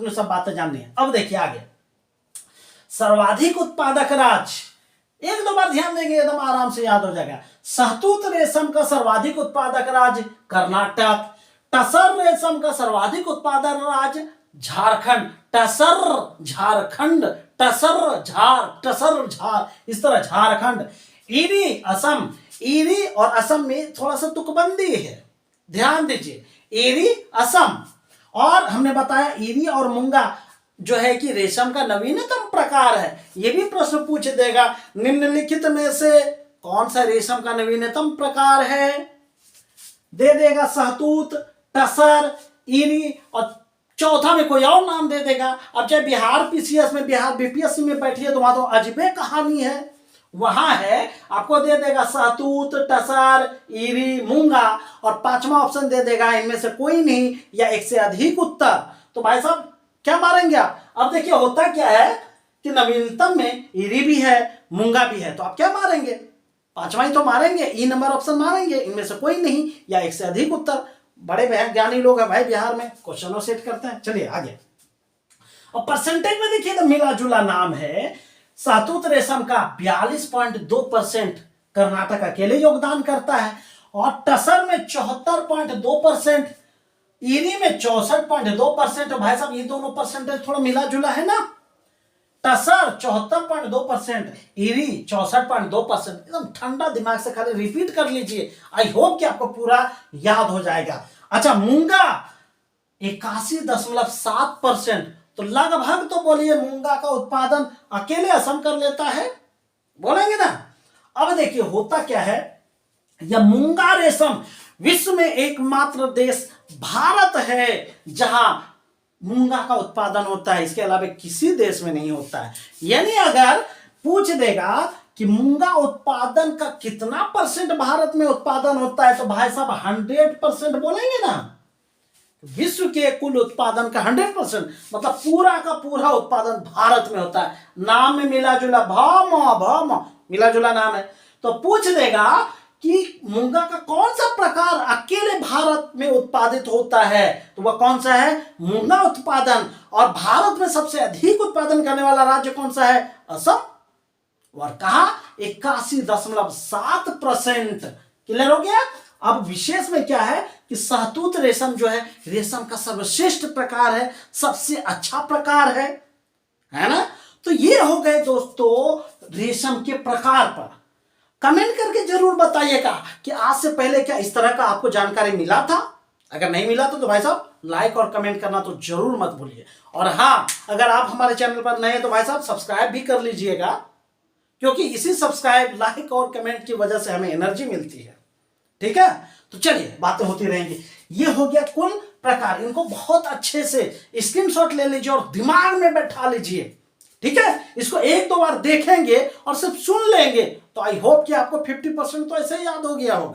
वो सब बातें जाननी है। अब देखिए आगे, सर्वाधिक उत्पादक राज्य, एक दो बार ध्यान देंगे एकदम आराम से याद हो जाएगा। शहतूत रेशम का सर्वाधिक उत्पादक राज्य कर्नाटक। टसर रेशम का सर्वाधिक उत्पादक राज्य झारखंड। टसर झारखंड, टसर झार, इस तरह झारखंड। ईरी असम, ईरी और असम में थोड़ा सा तुकबंदी है, ध्यान दीजिए, ईरी असम। और हमने बताया ईरी और मूंगा जो है कि रेशम का नवीनतम प्रकार है। यह भी प्रश्न पूछ देगा, निम्नलिखित में से कौन सा रेशम का नवीनतम प्रकार है, दे देगा शहतूत, टसर, ईरी और चौथा में कोई और नाम दे देगा। अब चाहे बिहार पीसीएस में, बिहार बीपीएससी में बैठिए तो वहां तो अजबे कहानी है, वहां है आपको दे देगा शहतूत, टसर, ईरी, मूंगा और पांचवा ऑप्शन दे देगा इनमें से कोई नहीं या एक से अधिक उत्तर। तो भाई साहब क्या मारेंगे आप? अब देखिए होता क्या है कि नवीनतम में ईरी भी है, मूंगा भी है, तो आप क्या मारेंगे? पांचवा ही तो मारेंगे, ई नंबर ऑप्शन मारेंगे, इनमें से कोई नहीं या एक से अधिक उत्तर। बड़े बहन ज्ञानी लोग हैं भाई बिहार में, क्वेश्चनों सेट करते हैं। चलिए आगे, और परसेंटेज में देखिए तो मिला जुला नाम है। शहतूत रेशम का 42.2% कर्नाटक अकेले योगदान करता है, और टसर में 74.2%, ईरी में 64.2%। भाई साहब ये दोनों परसेंटेज थोड़ा मिला जुला है ना, टसर 74.2%, ईरी 64.2%। एकदम ठंडा दिमाग से खाली रिपीट कर लीजिए, आई होप कि आपको पूरा याद हो जाएगा। अच्छा, मूंगा 81.7%, तो लगभग तो बोलिए मूंगा का उत्पादन अकेले असम कर लेता है, बोलेंगे ना। अब देखिए होता क्या है, यह मूंगा रेशम विश्व में एकमात्र देश भारत है जहां मूंगा का उत्पादन होता है, इसके अलावा किसी देश में नहीं होता है। यानी अगर पूछ देगा कि मूंगा उत्पादन का कितना परसेंट भारत में उत्पादन होता है, तो भाई साहब 100% बोलेंगे ना। विश्व के कुल उत्पादन का 100%, मतलब पूरा का पूरा उत्पादन भारत में होता है। नाम में मिला जुला, भम मिला जुला नाम है। तो पूछ देगा कि मूंगा का कौन सा प्रकार अकेले भारत में उत्पादित होता है, तो वह कौन सा है? मूंगा उत्पादन। और भारत में सबसे अधिक उत्पादन करने वाला राज्य कौन सा है? असम। और कहा 81.7%। क्लियर हो गया। अब विशेष में क्या है कि शहतूत रेशम जो है रेशम का सर्वश्रेष्ठ प्रकार है, सबसे अच्छा प्रकार है ना। तो ये हो गए दोस्तों रेशम के प्रकार पर। कमेंट करके जरूर बताइएगा कि आज से पहले क्या इस तरह का आपको जानकारी मिला था। अगर नहीं मिला तो भाई साहब लाइक और कमेंट करना तो जरूर मत भूलिए। और हाँ, अगर आप हमारे चैनल पर नए हैं तो भाई साहब सब्सक्राइब भी कर लीजिएगा, क्योंकि इसी सब्सक्राइब, लाइक और कमेंट की वजह से हमें एनर्जी मिलती है। ठीक है, तो चलिए बातें होती रहेंगी। ये हो गया कुल प्रकार, इनको बहुत अच्छे से स्क्रीनशॉट ले लीजिए और दिमाग में बैठा लीजिए। ठीक है, इसको एक दो बार देखेंगे और सिर्फ सुन लेंगे तो आई होप कि आपको 50% तो ऐसे ही याद हो गया होगा।